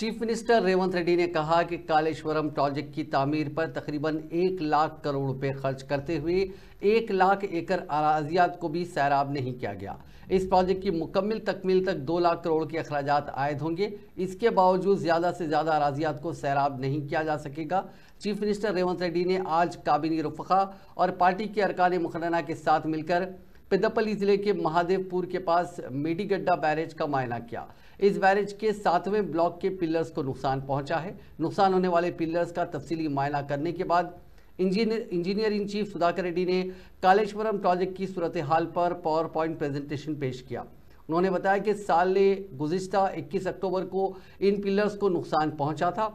Chief minister Revanth Reddy ने कहा कि कालेश्वरम प्रोजेक्ट की तामीर पर तकरीबन 1 लाख करोड़ रुपए खर्च करते हुए 1 लाख एकड़ अराजियात को भी सैराब नहीं किया गया। इस प्रोजेक्ट की मुकम्मल तकमील तक 2 लाख करोड़ के अखराजात आयद होंगे। इसके बावजूद ज़्यादा से ज़्यादा अराजियात को सैराब नहीं किया जा सकेगा। चीफ मिनिस्टर रेवंत रेड्डी ने आज काबिनी रुफ़क़ा और पार्टी के अरकान मुक़र्रना के साथ मिलकर पेद्दापल्ली जिले के महादेवपुर के पास मेडीगड्डा बैरेज का मुआयना किया। इस बैरेज के 7वें ब्लॉक के पिलर्स को नुकसान पहुंचा है। नुकसान होने वाले पिलर्स का तफसीली मुआयना करने के बाद engineer in chief Sudhakar Reddy ने कालेश्वरम प्रोजेक्ट की सूरत हाल पर पावर पॉइंट प्रेजेंटेशन पेश किया। उन्होंने बताया कि साल गुज़िश्ता 21 अक्टूबर को इन पिलर्स को नुकसान पहुंचा था।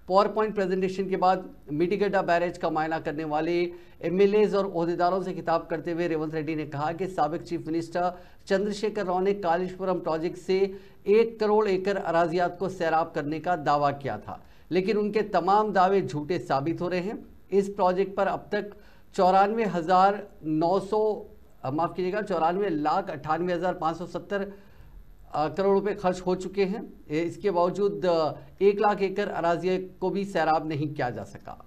पावर पॉइंट प्रेजेंटेशन के बाद मेडीगड्डा बैरेज का मुआयना करने वाले एमएलएज और ओहदेदारों से खिताब करते हुए रेवंत रेड्डी ने कहा कि साबिक चीफ मिनिस्टर चंद्रशेखर राव ने कालेश्वरम प्रोजेक्ट से 1 करोड़ एकड़ अराजियात को सैराब करने का दावा किया था, लेकिन उनके तमाम दावे झूठे साबित हो रहे हैं। इस प्रोजेक्ट पर अब तक 94,98,570 करोड़ रुपए खर्च हो चुके हैं। इसके बावजूद 1 लाख एकड़ अराजी को भी सैराब नहीं किया जा सका।